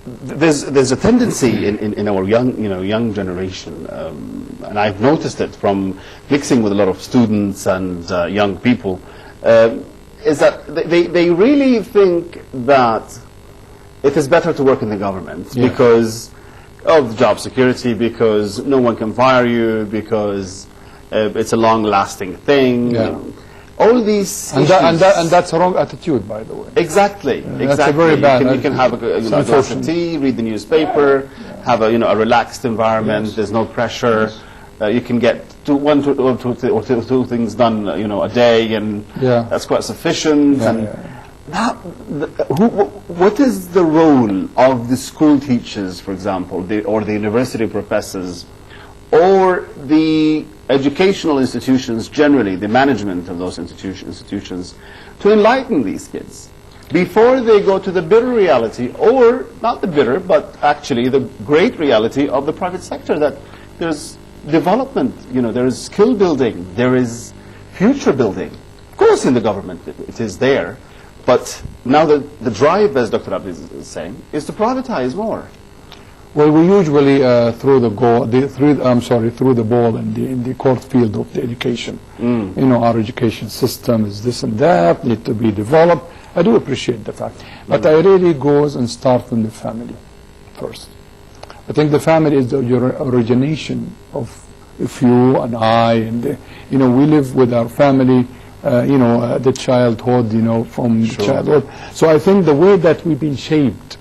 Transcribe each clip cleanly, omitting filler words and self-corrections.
there's a tendency in our young generation, and I've noticed it from mixing with a lot of students and young people, is that they really think that it is better to work in the government because of job security, because no one can fire you, because it's a long-lasting thing. Yeah. All these and that's a wrong attitude, by the way. Exactly, exactly. That's a very bad you can have a glass of tea, read the newspaper, have a relaxed environment. There's no pressure. You can get two things done a day, and that's quite sufficient. Now, what is the role of the school teachers, for example, or the university professors, or the educational institutions generally, the management of those institutions, to enlighten these kids before they go to the bitter reality, or not the bitter, but actually the great reality of the private sector, that there's development, there is skill building, there is future building. Of course in the government it is there, but now the drive, as Dr. Abdi is saying, is to privatize more. Well, we usually throw the ball in the court field of the education. Our education system is this and that, need to be developed. I do appreciate the fact, but I really goes and start from the family first. I think the family is the origination of you and I, and we live with our family. The childhood, from the childhood. So I think the way that we've been shaped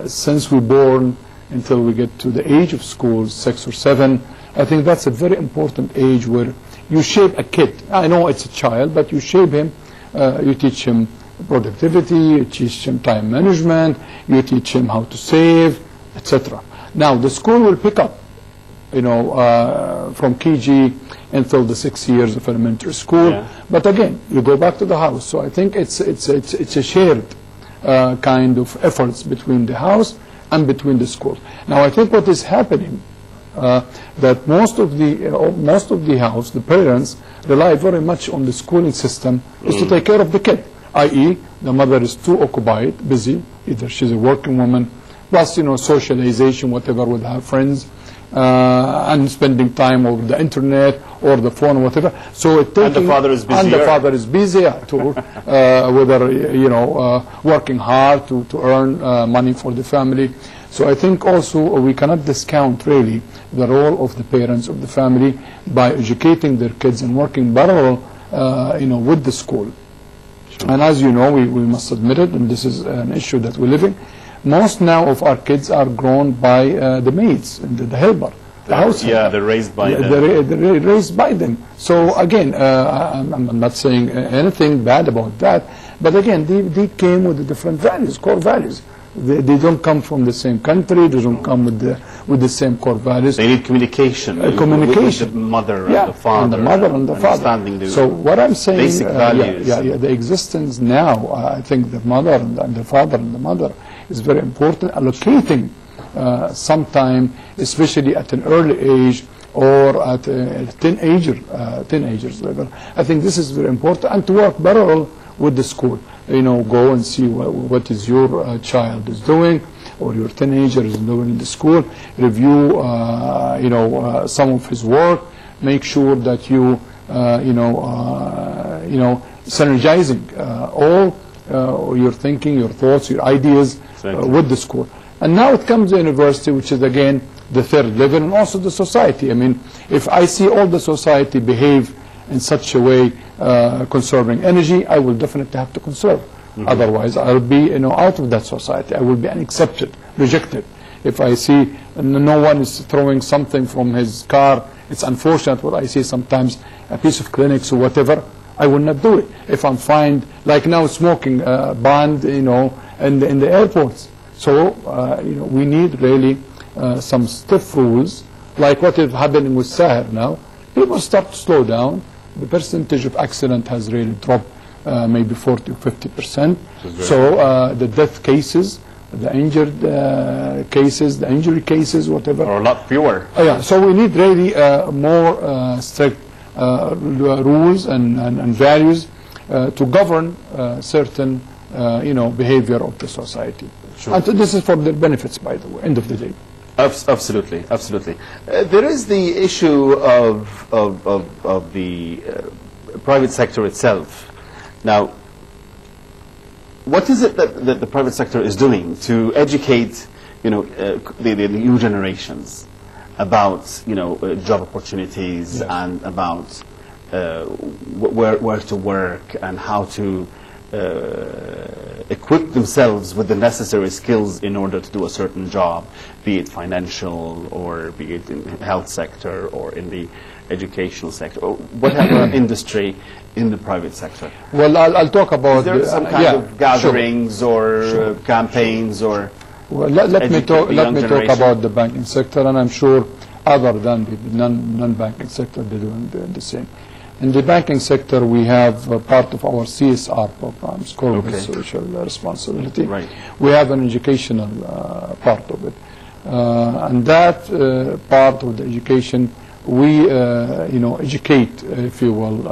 since we're born until we get to the age of school, 6 or 7, I think that's a very important age where you shape a kid. I know it's a child, but you shape him. You teach him productivity, you teach him time management, you teach him how to save, etc. Now the school will pick up, from KG until the 6 years of elementary school. But again, you go back to the house. So I think it's a shared kind of efforts between the house and between the school. Now I think what is happening, that most of the house, the parents rely very much on the schooling system is to take care of the kid, i.e. the mother is too occupied, busy, either she's a working woman, plus socialization, whatever, with her friends, and spending time over the internet or the phone or whatever. So and the father is busy. And the father is busy too, whether working hard to earn money for the family. So I think also we cannot discount really the role of the parents of the family by educating their kids and working parallel, with the school. Sure. And as you know, we must admit it, and this is an issue that we're living. Most now of our kids are grown by the maids, the helper, the house helper. Yeah, they're raised by them. They're raised by them. So again, I'm not saying anything bad about that, but again, they came with the different values, core values. They don't come from the same country. They don't come with the same core values. They need communication. Communication. With the mother and the father. And the mother and the father. So what I'm saying, basic values. The existence now, I think the mother and the father and the mother is very important. Allocating sometime, especially at an early age or at a teenagers level. I think this is very important, and to work parallel with the school. Go and see what is your child is doing, or your teenager is doing in the school. Review, some of his work. Make sure that you, synergizing all your thinking, your thoughts, your ideas with the school. And now it comes to university, which is again the third level, and also the society. I mean, if I see all the society behave in such a way, conserving energy, I will definitely have to conserve. Otherwise, I'll be out of that society. I will be unaccepted, rejected. If I see no one is throwing something from his car, it's unfortunate what I see sometimes, a piece of Kleenex or whatever, I will not do it. If I'm fined, like now smoking banned, in the airports. So, we need really some stiff rules, like what is happening with Sahar now. People start to slow down. The percentage of accident has really dropped, maybe 40 or 50%. So the death cases, the injured cases, the injury cases, whatever, are a lot fewer. So we need really more strict rules and values to govern certain behavior of the society. Sure. And this is for their benefits, by the way, end of the day. Absolutely, absolutely. There is the issue of the private sector itself. Now, what is it that the private sector is doing to educate, the new generations about, job opportunities, yes, and about where to work and how to equip themselves with the necessary skills in order to do a certain job, be it financial or be it in the health sector or in the educational sector or whatever industry in the private sector? Well, I'll talk about... Is there some kind of gatherings, sure, or campaigns or... Well, let me talk about the banking sector, and I'm sure other than the non-banking sector, they're doing the same. In the banking sector, we have part of our CSR programs, corporate social responsibility. Right. We have an educational part of it. And that part of the education, we educate, if you will,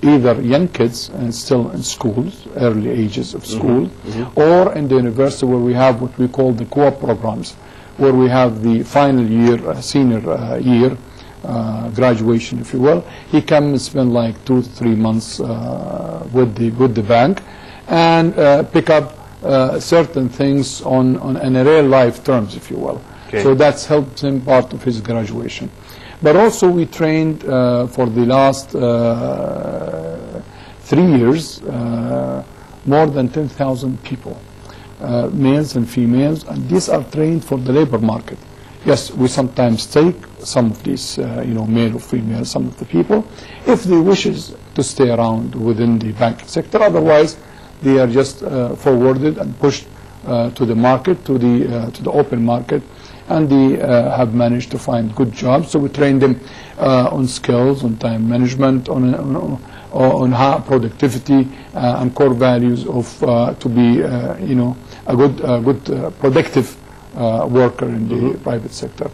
either young kids still in schools, early ages of school, or in the university where we have what we call the co-op programs, where we have the final year, senior year, graduation, if you will. He comes spend like 2 to 3 months with the bank and pick up certain things on a real life terms, if you will. Okay. So that's helped him part of his graduation. But also we trained for the last 3 years more than 10,000 people, males and females, and these are trained for the labor market. Yes, we sometimes take some of these, male or female, some of the people, if they wishes to stay around within the banking sector. Otherwise, they are just forwarded and pushed to the market, to the open market, and they have managed to find good jobs. So we train them on skills, on time management, on high productivity and core values of to be, a good productive worker in the private sector.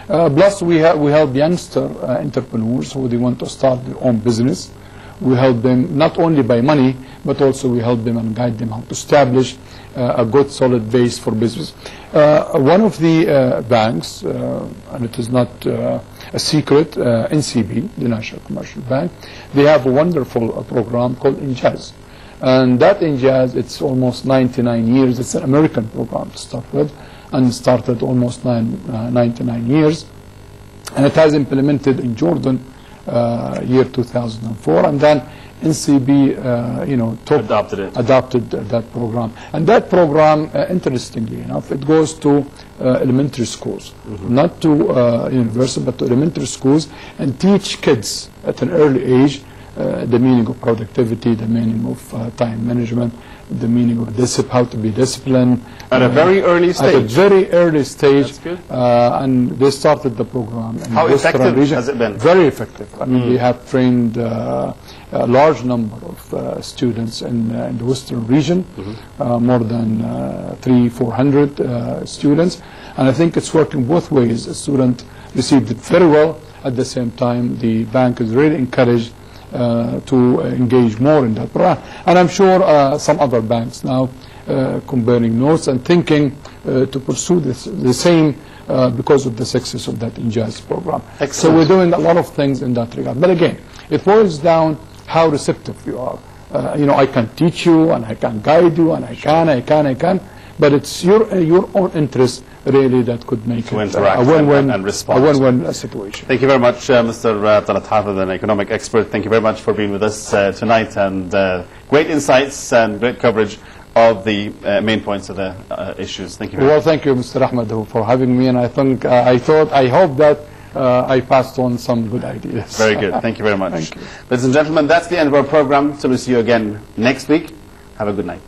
Plus, we help youngster entrepreneurs who they want to start their own business. We help them not only by money, but also we help them and guide them how to establish a good solid base for business. One of the banks, and it is not a secret, NCB, the National Commercial Bank, they have a wonderful program called Injaz. And that Injaz, it's almost 99 years. It's an American program to start with, and started almost 99 years. And it has implemented in Jordan year 2004, and then NCB, adopted that program. And that program, interestingly enough, it goes to elementary schools, not to university, but to elementary schools, and teach kids at an early age the meaning of productivity, the meaning of time management, the meaning of how to be disciplined. At a very early stage. At a very early stage. That's good. And they started the program. How effective has it been? Very effective. I mean, we have trained a large number of students in the Western region, more than 300-400 students. And I think it's working both ways. A student received it very well. At the same time, the bank is really encouraged to engage more in that program. And I'm sure some other banks now comparing notes and thinking to pursue the same because of the success of that Injaz program. Excellent. So we're doing a lot of things in that regard. But again, it boils down how receptive you are. I can teach you and I can guide you and I can, but it's your own interest really that could make it a win-win and respond. A win-win situation. Thank you very much, Mr. طلعت حافظ, an economic expert. Thank you very much for being with us tonight, and great insights and great coverage of the main points of the issues. Thank you very much. Well, thank you, Mr. Ahmed, for having me, and I hope that I passed on some good ideas. Very good. Thank you very much. Thank you. Ladies and gentlemen, that's the end of our program. So we'll see you again next week. Have a good night.